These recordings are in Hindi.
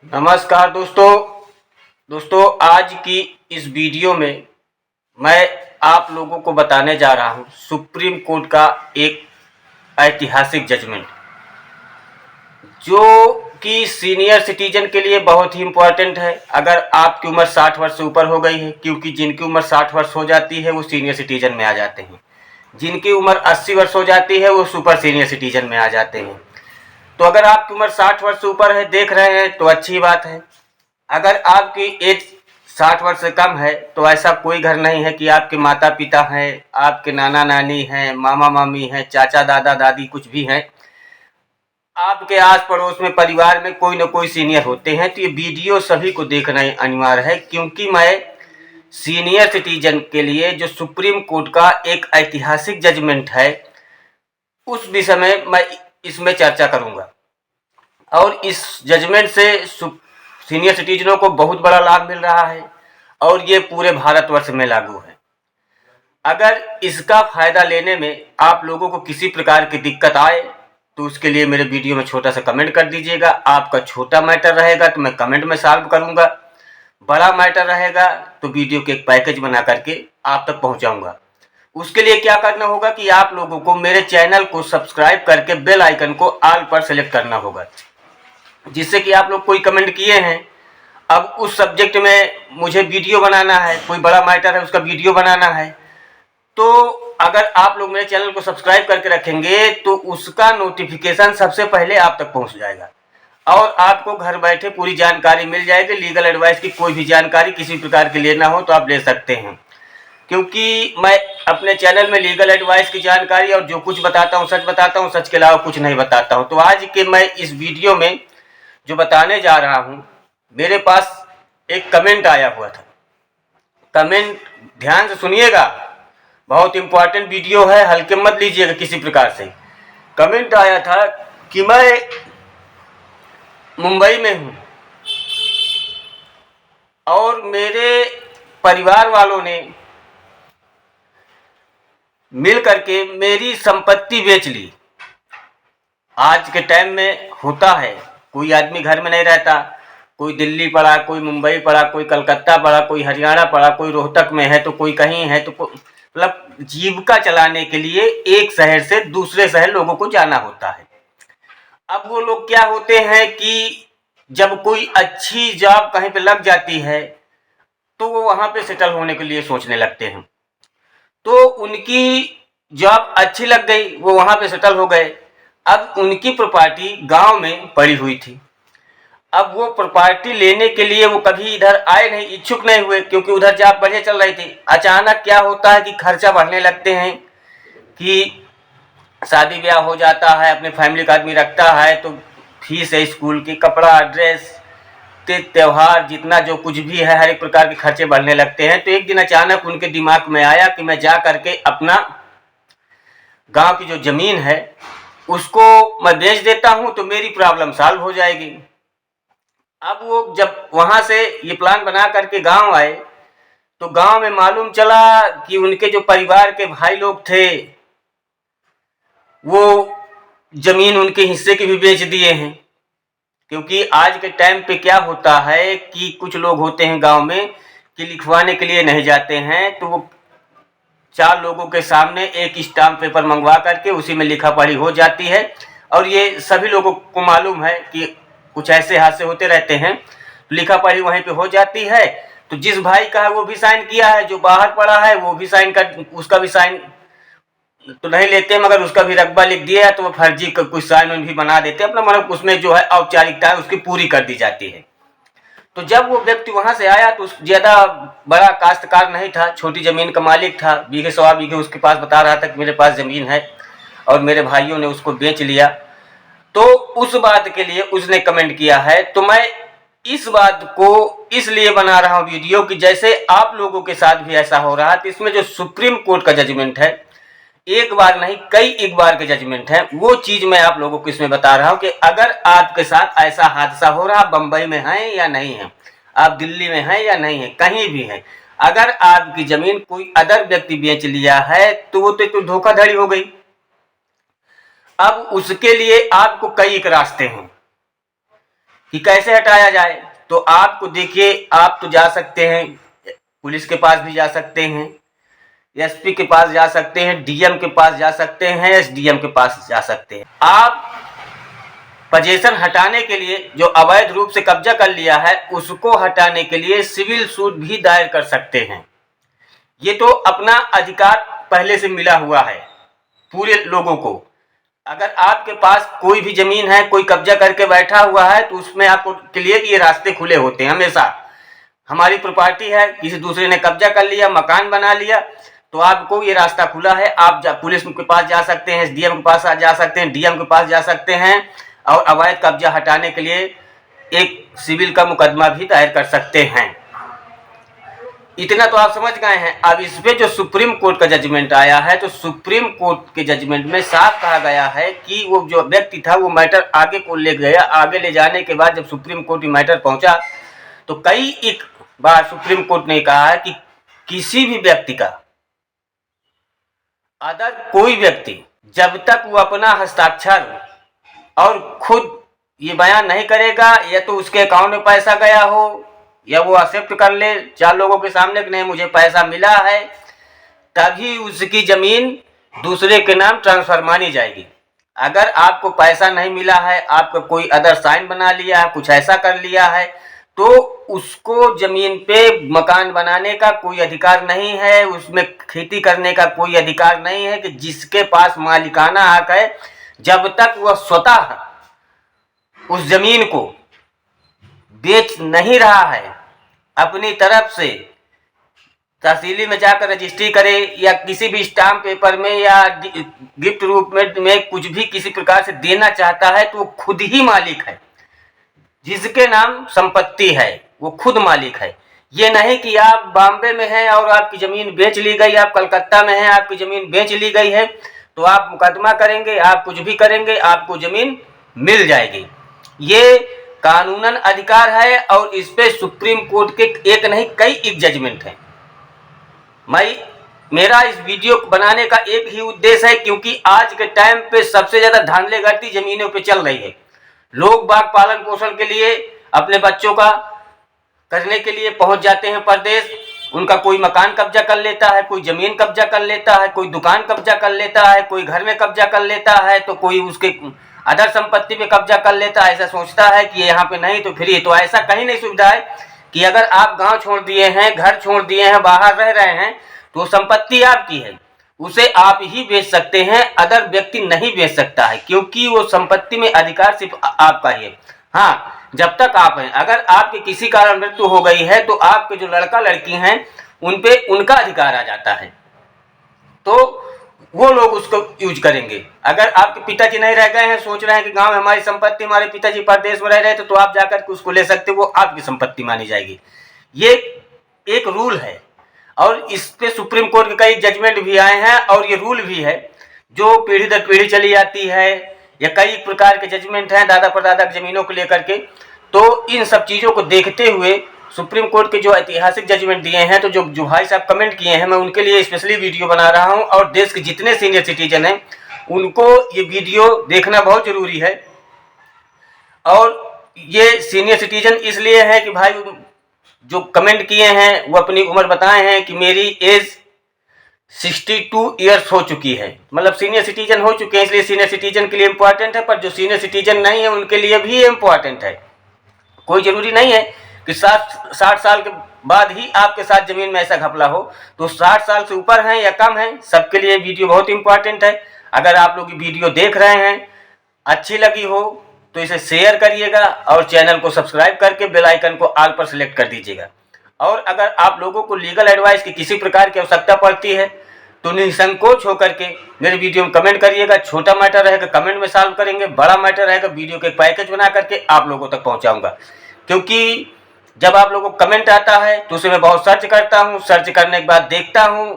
नमस्कार दोस्तों आज की इस वीडियो में मैं आप लोगों को बताने जा रहा हूं सुप्रीम कोर्ट का एक ऐतिहासिक जजमेंट जो कि सीनियर सिटीजन के लिए बहुत ही इम्पोर्टेंट है। अगर आपकी उम्र 60 वर्ष से ऊपर हो गई है, क्योंकि जिनकी उम्र 60 वर्ष हो जाती है वो सीनियर सिटीजन में आ जाते हैं, जिनकी उम्र 80 वर्ष हो जाती है वो सुपर सीनियर सिटीजन में आ जाते हैं। तो अगर आपकी उम्र 60 वर्ष से ऊपर है, देख रहे हैं, तो अच्छी बात है। अगर आपकी एज 60 वर्ष से कम है तो ऐसा कोई घर नहीं है कि आपके माता पिता हैं, आपके नाना नानी हैं, मामा मामी हैं, चाचा दादा दादी कुछ भी हैं, आपके आस पड़ोस में परिवार में कोई न कोई सीनियर होते हैं। तो ये वीडियो सभी को देखना अनिवार्य है, क्योंकि मैं सीनियर सिटीजन के लिए जो सुप्रीम कोर्ट का एक ऐतिहासिक जजमेंट है उस विषय में मैं इसमें चर्चा करूंगा। और इस जजमेंट से सीनियर सिटीजनों को बहुत बड़ा लाभ मिल रहा है और ये पूरे भारतवर्ष में लागू है। अगर इसका फायदा लेने में आप लोगों को किसी प्रकार की दिक्कत आए तो उसके लिए मेरे वीडियो में छोटा सा कमेंट कर दीजिएगा। आपका छोटा मैटर रहेगा तो मैं कमेंट में सॉल्व करूंगा, बड़ा मैटर रहेगा तो वीडियो के एक पैकेज बना करके आप तक पहुंचाऊंगा। उसके लिए क्या करना होगा कि आप लोगों को मेरे चैनल को सब्सक्राइब करके बेल आइकन को ऑल पर सेलेक्ट करना होगा, जिससे कि आप लोग कोई कमेंट किए हैं, अब उस सब्जेक्ट में मुझे वीडियो बनाना है, कोई बड़ा मैटर है उसका वीडियो बनाना है, तो अगर आप लोग मेरे चैनल को सब्सक्राइब करके रखेंगे तो उसका नोटिफिकेशन सबसे पहले आप तक पहुंच जाएगा और आपको घर बैठे पूरी जानकारी मिल जाएगी। लीगल एडवाइस की कोई भी जानकारी किसी प्रकार की लेना हो तो आप ले सकते हैं, क्योंकि मैं अपने चैनल में लीगल एडवाइस की जानकारी और जो कुछ बताता हूँ सच बताता हूँ, सच के अलावा कुछ नहीं बताता हूँ। तो आज के मैं इस वीडियो में जो बताने जा रहा हूँ, मेरे पास एक कमेंट आया हुआ था। कमेंट ध्यान से सुनिएगा, बहुत इंपॉर्टेंट वीडियो है, हल्के मत लीजिएगा किसी प्रकार से। कमेंट आया था कि मैं मुंबई में हूँ और मेरे परिवार वालों ने मिल करके मेरी संपत्ति बेच ली। आज के टाइम में होता है, कोई आदमी घर में नहीं रहता, कोई दिल्ली पड़ा, कोई मुंबई पड़ा, कोई कलकत्ता पड़ा, कोई हरियाणा पड़ा, कोई रोहतक में है तो कोई कहीं है, तो मतलब जीविका चलाने के लिए एक शहर से दूसरे शहर लोगों को जाना होता है। अब वो लोग क्या होते हैं कि जब कोई अच्छी जॉब कहीं पे लग जाती है तो वो वहां पे सेटल होने के लिए सोचने लगते हैं। तो उनकी जॉब अच्छी लग गई, वो वहां पे सेटल हो गए। अब उनकी प्रॉपर्टी गांव में पड़ी हुई थी। अब वो प्रॉपर्टी लेने के लिए वो कभी इधर आए नहीं, इच्छुक नहीं हुए, क्योंकि उधर जॉब बढ़िया चल रही थी। अचानक क्या होता है कि खर्चा बढ़ने लगते हैं, कि शादी ब्याह हो जाता है, अपने फैमिली का आदमी रखता है, तो फीस है स्कूल की, कपड़ा, ड्रेस, त्योहार, जितना जो कुछ भी है, हर एक प्रकार के खर्चे बढ़ने लगते हैं। तो एक दिन अचानक उनके दिमाग में आया कि मैं जा करके अपना गांव की जो जमीन है उसको मैं बेच देता हूं तो मेरी प्रॉब्लम सॉल्व हो जाएगी। अब वो जब वहां से ये प्लान बना करके गांव आए तो गांव में मालूम चला कि उनके जो परिवार के भाई लोग थे वो जमीन उनके हिस्से की भी बेच दिए हैं। क्योंकि आज के टाइम पे क्या होता है कि कुछ लोग होते हैं गांव में कि लिखवाने के लिए नहीं जाते हैं, तो वो 4 लोगों के सामने एक स्टाम्प पेपर मंगवा करके उसी में लिखा पढ़ी हो जाती है। और ये सभी लोगों को मालूम है कि कुछ ऐसे हादसे होते रहते हैं, लिखा पढ़ी वहीं पे हो जाती है। तो जिस भाई का है वो भी साइन किया है, जो बाहर पड़ा है वो भी साइन कर, उसका भी साइन तो नहीं लेते, मगर उसका भी रकबा लिख दिया है तो वो फर्जी कुछ साइन भी बना देते हैं, अपना मतलब उसमें जो है औपचारिकता है उसकी पूरी कर दी जाती है। तो जब वो व्यक्ति वहां से आया तो ज्यादा बड़ा काश्तकार नहीं था, छोटी जमीन का मालिक था, बीघे सवा बीघे उसके पास बता रहा था कि मेरे पास जमीन है और मेरे भाइयों ने उसको बेच लिया। तो उस बात के लिए उसने कमेंट किया है। तो मैं इस बात को इसलिए बना रहा हूं वीडियो कि जैसे आप लोगों के साथ भी ऐसा हो रहा है, तो इसमें जो सुप्रीम कोर्ट का जजमेंट है, एक बार नहीं कई एक बार के जजमेंट है, वो चीज मैं आप लोगों को इसमें बता रहा हूं कि अगर आपके साथ ऐसा हादसा हो रहा, बंबई में है या नहीं है, आप दिल्ली में हैं या नहीं है, कहीं भी है, अगर आपकी जमीन कोई अदर व्यक्ति बेच लिया है तो वो तो धोखाधड़ी हो गई। अब उसके लिए आपको कई एक रास्ते हैं। कि कैसे हटाया जाए। तो आपको देखिए, आप तो जा सकते हैं, पुलिस के पास भी जा सकते हैं, एसपी के पास जा सकते हैं, डीएम के पास जा सकते हैं, एसडीएम के पास जा सकते हैं। आप पोजीशन हटाने के लिए, जो अवैध रूप से कब्जा कर लिया है उसको हटाने के लिए सिविल सूट भी दायर कर सकते हैं। ये तो अपना अधिकार पहले से मिला हुआ है पूरे लोगों को। अगर आपके पास कोई भी जमीन है, कोई कब्जा करके बैठा हुआ है, तो उसमें आपको के लिए ये रास्ते खुले होते हैं हमेशा। हमारी प्रॉपर्टी है, किसी दूसरे ने कब्जा कर लिया, मकान बना लिया, तो आपको ये रास्ता खुला है। आप पुलिस के पास जा सकते हैं, एसडीएम के पास जा सकते हैं, डीएम के पास जा सकते हैं और अवैध कब्जा हटाने के लिए एक सिविल का मुकदमा भी दायर कर सकते हैं। इतना तो आप समझ गए हैं। अब इस पे जो सुप्रीम कोर्ट का जजमेंट आया है, तो सुप्रीम कोर्ट के जजमेंट में साफ कहा गया है कि वो जो व्यक्ति था वो मैटर आगे को ले गया। आगे ले जाने के बाद जब सुप्रीम कोर्ट में मैटर पहुंचा, तो कई एक बार सुप्रीम कोर्ट ने कहा है कि किसी भी व्यक्ति का, अदर कोई व्यक्ति, जब तक वो अपना हस्ताक्षर और खुद ये बयान नहीं करेगा, या तो उसके अकाउंट में पैसा गया हो या वो एक्सेप्ट कर ले 4 लोगों के सामने कि नहीं मुझे पैसा मिला है, तभी उसकी जमीन दूसरे के नाम ट्रांसफर मानी जाएगी। अगर आपको पैसा नहीं मिला है, आपका कोई अदर साइन बना लिया है, कुछ ऐसा कर लिया है, तो उसको जमीन पे मकान बनाने का कोई अधिकार नहीं है, उसमें खेती करने का कोई अधिकार नहीं है। कि जिसके पास मालिकाना हक है, जब तक वह स्वतः उस जमीन को बेच नहीं रहा है, अपनी तरफ से तहसीली में जाकर रजिस्ट्री करे या किसी भी स्टाम्प पेपर में या गिफ्ट रूप में कुछ भी किसी प्रकार से देना चाहता है, तो वो खुद ही मालिक है। जिसके नाम संपत्ति है वो खुद मालिक है। ये नहीं कि आप बॉम्बे में हैं और आपकी ज़मीन बेच ली गई, आप कलकत्ता में हैं, आपकी ज़मीन बेच ली गई है, तो आप मुकदमा करेंगे, आप कुछ भी करेंगे, आपको ज़मीन मिल जाएगी। ये कानूनन अधिकार है और इस पे सुप्रीम कोर्ट के एक नहीं कई एक जजमेंट है। मेरा इस वीडियो बनाने का एक ही उद्देश्य है, क्योंकि आज के टाइम पे सबसे ज़्यादा धांधलेगर्दी ज़मीनों पे चल रही है। लोग बाग पालन पोषण के लिए, अपने बच्चों का करने के लिए पहुंच जाते हैं परदेश। उनका कोई मकान कब्जा कर लेता है, कोई ज़मीन कब्जा कर लेता है, कोई दुकान कब्जा कर लेता है, कोई घर में कब्जा कर लेता है, तो कोई उसके अदर संपत्ति पे कब्जा कर लेता है। ऐसा सोचता है कि यहाँ पे नहीं तो फ्री। तो ऐसा कहीं नहीं सुविधा है कि अगर आप गांव छोड़ दिए हैं, घर छोड़ दिए हैं, बाहर रह रहे हैं, तो संपत्ति आपकी है, उसे आप ही बेच सकते हैं, अदर व्यक्ति नहीं बेच सकता है, क्योंकि वो संपत्ति में अधिकार सिर्फ आपका ही है। हाँ, जब तक आप हैं। अगर आपके किसी कारण मृत्यु हो गई है, तो आपके जो लड़का लड़की हैं उन पे उनका अधिकार आ जाता है, तो वो लोग उसको यूज करेंगे। अगर आपके पिताजी नहीं रह गए हैं, सोच रहे हैं कि गांव में हमारी संपत्ति, हमारे पिताजी परदेश में रह रहे थे, तो आप जाकर के उसको ले सकते, वो आपकी संपत्ति मानी जाएगी। ये एक रूल है और इस पे सुप्रीम कोर्ट के कई जजमेंट भी आए हैं और ये रूल भी है जो पीढ़ी दर पीढ़ी चली आती है। या कई प्रकार के जजमेंट हैं दादा परदादा की जमीनों को लेकर के। तो इन सब चीज़ों को देखते हुए सुप्रीम कोर्ट के जो ऐतिहासिक जजमेंट दिए हैं, तो जो भाई साहब कमेंट किए हैं, मैं उनके लिए स्पेशली वीडियो बना रहा हूं। और देश के जितने सीनियर सिटीजन हैं उनको ये वीडियो देखना बहुत ज़रूरी है। और ये सीनियर सिटीजन इसलिए है कि भाई जो कमेंट किए हैं वो अपनी उम्र बताए हैं कि मेरी एज 62 ईयर्स हो चुकी है, मतलब सीनियर सिटीजन हो चुके हैं, इसलिए सीनियर सिटीजन के लिए इम्पोर्टेंट है। पर जो सीनियर सिटीजन नहीं है उनके लिए भी इम्पोर्टेंट है। कोई ज़रूरी नहीं है कि 60 साल के बाद ही आपके साथ ज़मीन में ऐसा घपला हो। तो 60 साल से ऊपर हैं या कम हैं, सबके लिए वीडियो बहुत इंपॉर्टेंट है। अगर आप लोग वीडियो देख रहे हैं, अच्छी लगी हो तो इसे शेयर करिएगा और चैनल को सब्सक्राइब करके बेल आइकन को ऑल पर सेलेक्ट कर दीजिएगा। और अगर आप लोगों को लीगल एडवाइस की किसी प्रकार की आवश्यकता पड़ती है तो निसंकोच होकर के मेरे वीडियो में कमेंट करिएगा। छोटा मैटर रहेगा कमेंट में सॉल्व करेंगे, बड़ा मैटर रहेगा वीडियो के पैकेज बना करके आप लोगों तक पहुंचाऊंगा। क्योंकि जब आप लोगों को कमेंट आता है तो उसे मैं बहुत सर्च करता हूं, सर्च करने के बाद देखता हूं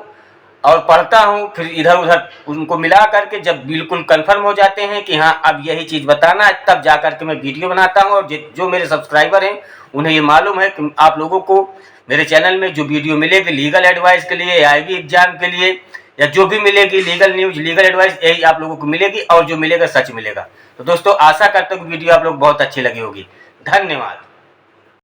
और पढ़ता हूं, फिर इधर उधर उनको मिला करके जब बिल्कुल कंफर्म हो जाते हैं कि हाँ अब यही चीज़ बताना है, तब जा करके मैं वीडियो बनाता हूं। और जो मेरे सब्सक्राइबर हैं उन्हें ये मालूम है कि आप लोगों को मेरे चैनल में जो वीडियो मिलेगी लीगल एडवाइस के लिए, आईबी एग्जाम के लिए या जो भी मिलेगी लीगल न्यूज, लीगल एडवाइस, यही आप लोगों को मिलेगी और जो मिलेगा सच मिलेगा। तो दोस्तों आशा करता हूँ वीडियो आप लोग बहुत अच्छी लगी होगी। धन्यवाद।